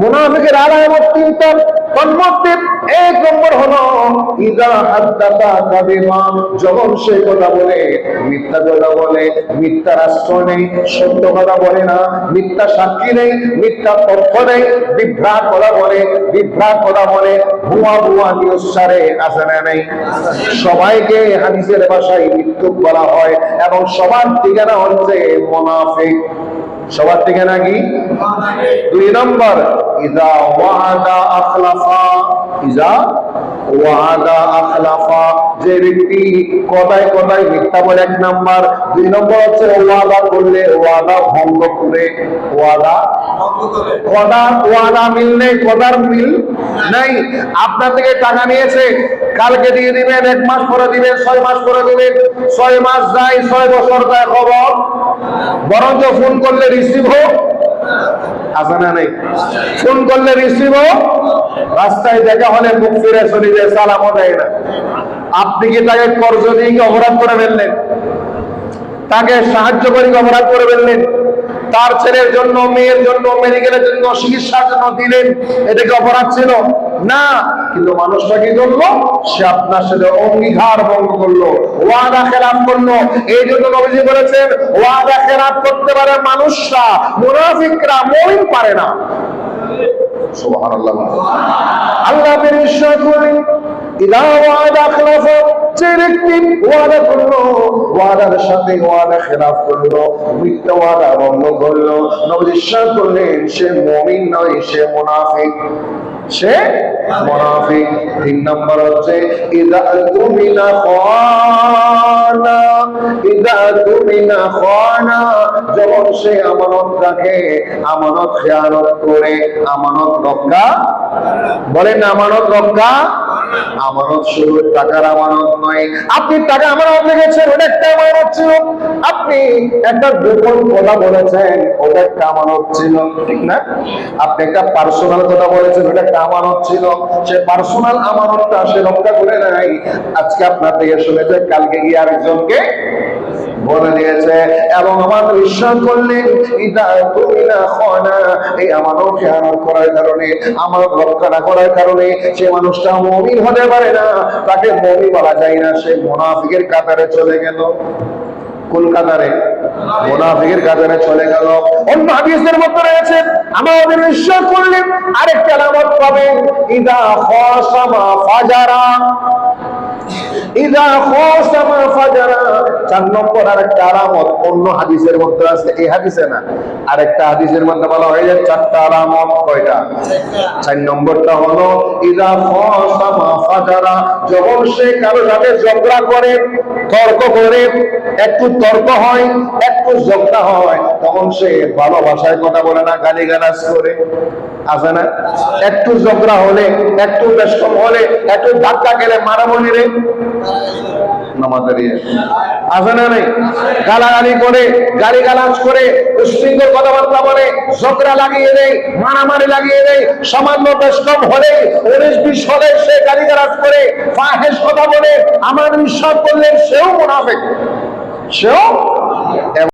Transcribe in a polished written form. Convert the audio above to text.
মুনাফিকের আলামত তিনটা। তন্মধ্যে এক নম্বর হলো ইযা হাদ্দাতা কাযিবা, যখন সে কথা বলে মিথ্যা কথা বলে, মিথ্যা রাষ্ট্র নেই, সত্য কথা বলে না, মিথ্যা সাক্ষী নেই, মিথ্যা তথ্য নেই, বিভ্রাট কথা বলে, ভুয়া ভুয়া নিউজ ছাড়ে, আছে না নেই? সবাইকে হাদিসের ভাষায় মিথ্যুক বলা হয় এবং সবার ঠিকানা হচ্ছে মুনাফিক। সবার ঠিকানা কি? দুই নম্বর ইযা ওয়াদা আখলাফা, ইযা ওয়াদা আখলাফা, যে ব্যক্তি কথায় কথায় মিথ্যা বলে এক নাম্বার। দুই নম্বর হচ্ছে ওয়াদা করলে ওয়াদা ভঙ্গ করে। ওয়াদা ওয়াদা মিল নেই, কথার মিল নাই। আপনার থেকে টাকা নিয়েছে, কালকে দিয়ে দিবেন, 1 মাস পরে দিবেন, 6 মাস পরে দিবেন, 6 মাস যায়, 6 বছর যায়, খবর বরঞ্চ ফোন করলে রিসিভ হোক, আছে না নেই? ফোন করলে রিসিভ হোক, রাস্তায় দেখা হলে মুখ ফিরে চলে যায়, সালামও দেয় না। আপনি কি তাকে কর্জ দিয়ে কি অপরাধ করে ফেললেন? তাকে সাহায্য করে অপরাধ করে ফেললেন? তার ছেলের জন্য, মেয়ের জন্য, মেডিকেলের জন্য, চিকিৎসার জন্য দিলেন, এটা কি অপরাধ ছিল? না। কিন্তু মানুষটা কি করলো? সে আপনার সাথে অঙ্গীকার ভঙ্গ করলো, ওয়াদা খেলাফ করলো। এই জন্য নবীজি বলেছেন ওয়াদা খেলাফ করতে পারে মানুষরা, মুনাফিকরা, মুমিন পারে না। সুবহানাল্লাহ। আল্লাহ ইরশাদ করেন ইযা ওয়াদা আখলাফা, যে ব্যক্তি ওয়াদা করলো, ওয়াদার সাথে ওয়াদা খেলাফ করলো, মিথ্যা ওয়াদা ভঙ্গ করলো, নবী ইরশাদ করলেন সে মুমিন নয়, সে মুনাফিক, সে মুনাফিক। 3 নম্বর হচ্ছে ইযা তুমিনা খানা, ইযা তুমিনা খানা, যখন সে আমানত রাখে, আমানত খেয়ানত করে, আমানত রক্ষা, বলেন আমানত রক্ষা। আমানত শুধু টাকার আমানত নয়। আপনি টাকা আমানত রেখেছেন, ওটা একটা আমানত ছিল। আপনি একটা গোপন কথা বলেছেন, ওটা একটা আমানত ছিল, ঠিক না? আপনি একটা পার্সোনাল কথা বলেছেন, ওটা একটা আমানত ছিল। সে পার্সোনাল আমানতটা সে রক্ষা করে নাই। আজকে আপনার থেকে শুনেছে, কালকে গিয়ে আরেকজনকে বলে দিয়েছে। এবং আমার বিশ্বাস করলেন ইদা তুমিনা খানা, এই আমানত খেয়ানত করার কারণে, আমানত রক্ষা না করার কারণে সে মানুষটা মুমিন হতে পারে না, তাকে মুমিন বলা যায় না, সে মুনাফিকের কাতারে চলে গেল। কোন কাতারে? মুনাফিকের কাতারে চলে গেল। অন্য হাদিসের মধ্যে রয়েছে আমাদের বিশ্বাস করলেন আরেকটা আলামত পাবেন, ইদা খাসামা ফাজারা, ইদা খাসামা ফাজারা। 4 নম্বর আরেকটা আলামত অন্য হাদিসের মধ্যে আছে, এই হাদিসে না, আরেকটা হাদিসের মধ্যে বলা হয়েছে 4টা আলামত। কয়টা? 4 নম্বরটা হলো ইদা খাসামা ফাজারা, যখন সে কারো সাথে ঝগড়া করে, তর্ক করে, একটু তর্ক হয়, একটু ঝগড়া হয়, তখন সে ভালো ভাষায় কথা বলে না, গালিগালাজ করে, আছে না? একটু ঝগড়া হলে, একটু বেশকম হলে, একটু ধাক্কা গেলে মারামারি রে নামাজ দাঁড়িয়ে, আছে না নেই? গালাগালি করে, গালিগালাজ করে, উশৃঙ্খল কথাবার্তা বলে, ঝগড়া লাগিয়ে দেয়, মারামারি লাগিয়ে দেয়। সামান্য বেশকম হলে, 19-20 হলে সে গালিগালাজ করে, ফাহিশ কথা বলে। আমার বিশ্বাস করলেন সেও মুনাফিক, সেও